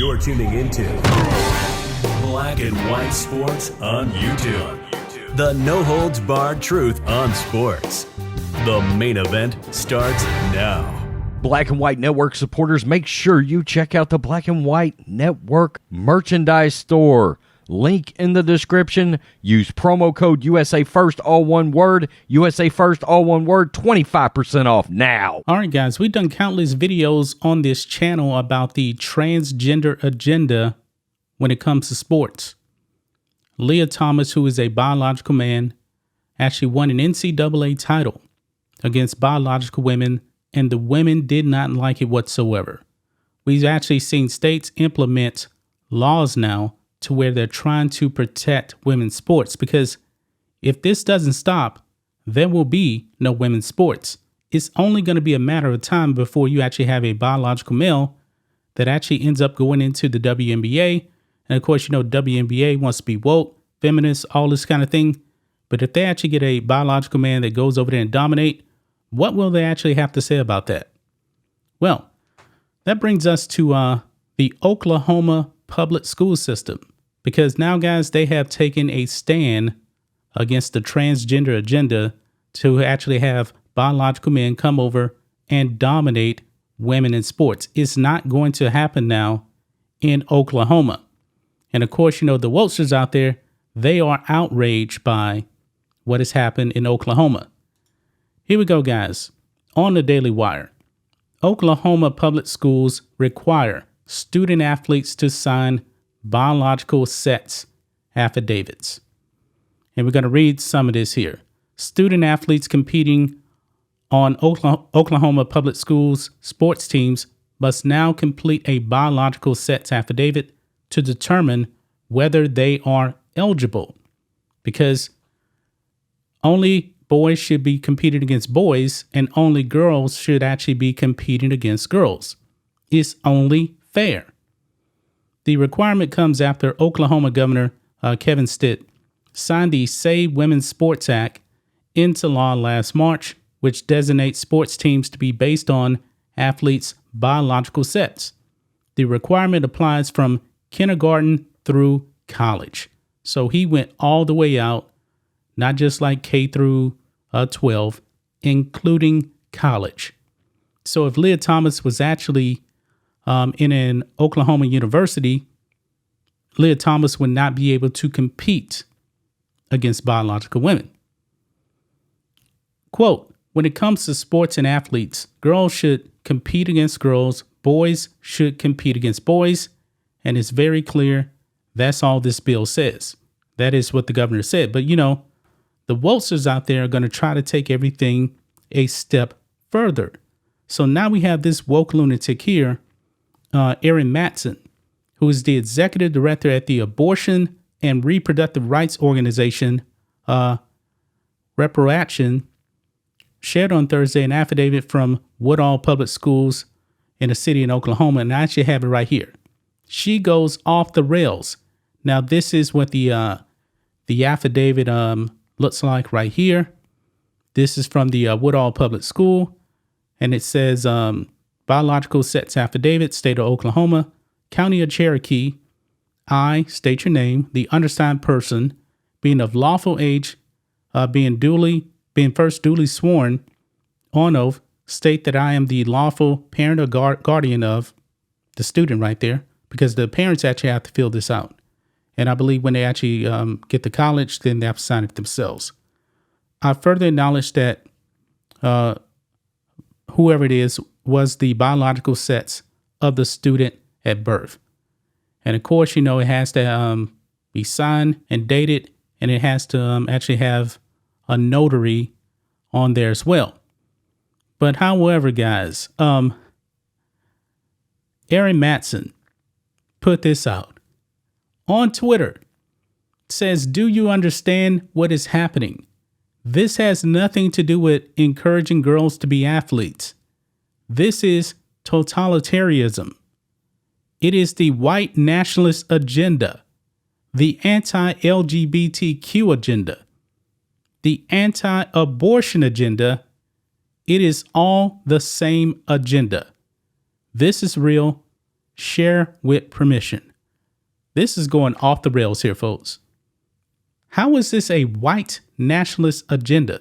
You're tuning into Black and White Sports on YouTube. The no-holds-barred truth on sports. The main event starts now. Black and White Network supporters, make sure you check out the Black and White Network merchandise store. Link in the description. Use promo code USA First, all one word. USA First, all one word. 25% off now. All right, guys, we've done countless videos on this channel about the transgender agenda when it comes to sports. Leah Thomas, who is a biological man, actually won an NCAA title against biological women, and the women did not like it whatsoever. We've actually seen states implement laws now to where they're trying to protect women's sports, because if this doesn't stop, there will be no women's sports. It's only going to be a matter of time before you actually have a biological male that actually ends up going into the WNBA. And of course, you know, WNBA wants to be woke, feminist, all this kind of thing. But if they actually get a biological man that goes over there and dominate, what will they actually have to say about that? Well, that brings us to the Oklahoma public school system, because now, guys, they have taken a stand against the transgender agenda to actually have biological men come over and dominate women in sports. It's not going to happen now in Oklahoma. And of course, you know, the wokesters out there, they are outraged by what has happened in Oklahoma. Here we go, guys. On the Daily Wire, Oklahoma public schools require student athletes to sign biological sex affidavits. And we're going to read some of this here. Student athletes competing on Oklahoma public schools sports teams must now complete a biological sex affidavit to determine whether they are eligible, because only boys should be competing against boys and only girls should actually be competing against girls. It's only fair. The requirement comes after Oklahoma Governor Kevin Stitt signed the Save Women's Sports Act into law last March, which designates sports teams to be based on athletes' biological sex. The requirement applies from kindergarten through college. So he went all the way out, not just like K through 12, including college. So if Leah Thomas was actually in an Oklahoma university, Leah Thomas would not be able to compete against biological women. Quote, when it comes to sports and athletes, girls should compete against girls, boys should compete against boys, and it's very clear that's all this bill says. That is what the governor said. But, you know, the wokesters out there are going to try to take everything a step further. So now we have this woke lunatic here, Erin Matson, who is the executive director at the abortion and reproductive rights organization, Reparaction, shared on Thursday an affidavit from Woodall Public Schools in a city in Oklahoma. And I actually have it right here. She goes off the rails. Now, this is what the affidavit looks like right here. This is from the Woodall Public School, and it says Biological Sex Affidavit, State of Oklahoma, County of Cherokee. I state your name, the undersigned person, being of lawful age, being first duly sworn on oath, state that I am the lawful parent or guardian of the student right there, because the parents actually have to fill this out. And I believe when they actually get to college, then they have to sign it themselves. I further acknowledge that whoever it is was the biological sex of the student at birth. And of course, you know, it has to be signed and dated, and it has to actually have a notary on there as well. But however, guys, Erin Matson put this out on Twitter. Says, do you understand what is happening? This has nothing to do with encouraging girls to be athletes. This is totalitarianism. It is the white nationalist agenda, the anti-LGBTQ agenda, the anti-abortion agenda. It is all the same agenda. This is real. share with permission. This is going off the rails here, folks. How is this a white nationalist agenda?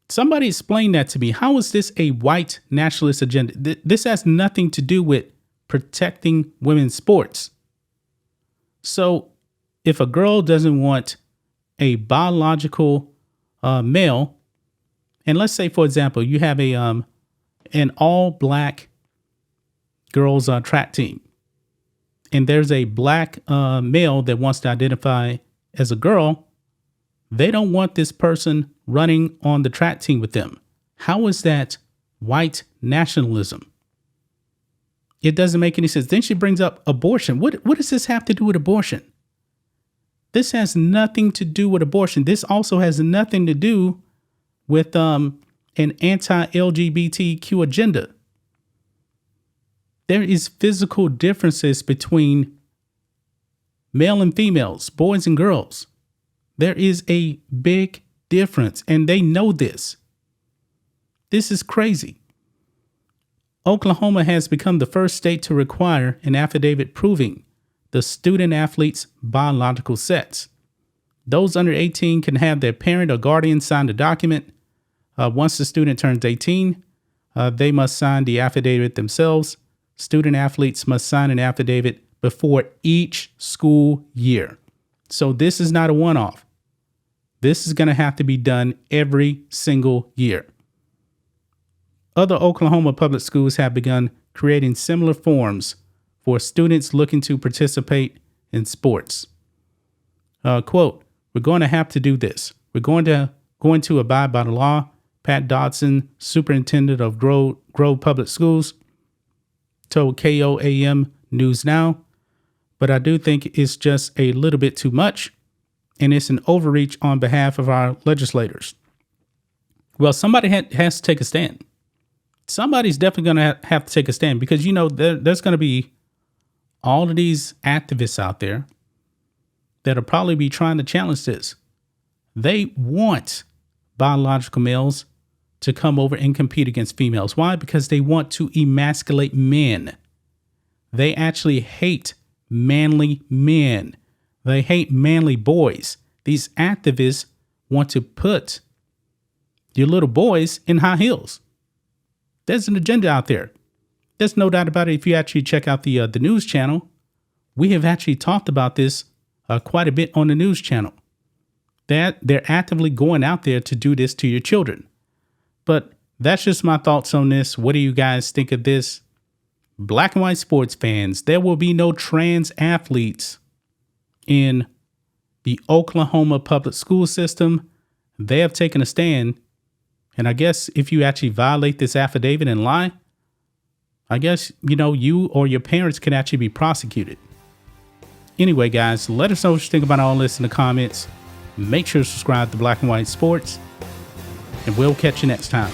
Somebody explain that to me. How is this a white nationalist agenda? This has nothing to do with protecting women's sports. So if a girl doesn't want a biological male, and let's say, for example, you have an all black girls track team, and there's a black male that wants to identify as a girl, they don't want this person running on the track team with them. How is that white nationalism? It doesn't make any sense. Then she brings up abortion. What does this have to do with abortion? This has nothing to do with abortion. This also has nothing to do with an anti-LGBTQ agenda. There is physical differences between male and females, boys and girls. There is a big difference, and they know this. This is crazy. Oklahoma has become the first state to require an affidavit proving the student athlete's biological sex. Those under 18 can have their parent or guardian sign the document. Once the student turns 18, they must sign the affidavit themselves. Student athletes must sign an affidavit before each school year. So this is not a one-off. This is going to have to be done every single year. Other Oklahoma public schools have begun creating similar forms for students looking to participate in sports. Quote, "We're going to have to do this. We're going to abide by the law." Pat Dodson, superintendent of Grove Public Schools, told KOAM News Now. But I do think it's just a little bit too much, and it's an overreach on behalf of our legislators. Well, somebody has to take a stand. Somebody's definitely going to have to take a stand, because, you know, there's going to be all of these activists out there that'll probably be trying to challenge this. They want biological males to come over and compete against females. Why? Because they want to emasculate men. They actually hate manly men. They hate manly boys. These activists want to put your little boys in high heels. There's an agenda out there. There's no doubt about it. If you actually check out the news channel, we have actually talked about this quite a bit on the news channel. That they're actively going out there to do this to your children. But that's just my thoughts on this. What do you guys think of this? Black and white sports fans, there will be no trans athletes in the Oklahoma public school system. They have taken a stand. And I guess if you actually violate this affidavit and lie, I guess, you know, you or your parents can actually be prosecuted. Anyway, guys, let us know what you think about all this in the comments. Make sure to subscribe to Black and White Sports, and we'll catch you next time.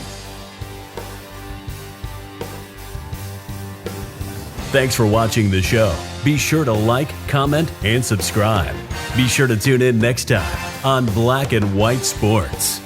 Thanks for watching the show. Be sure to like, comment, and subscribe. Be sure to tune in next time on Black and White Sports.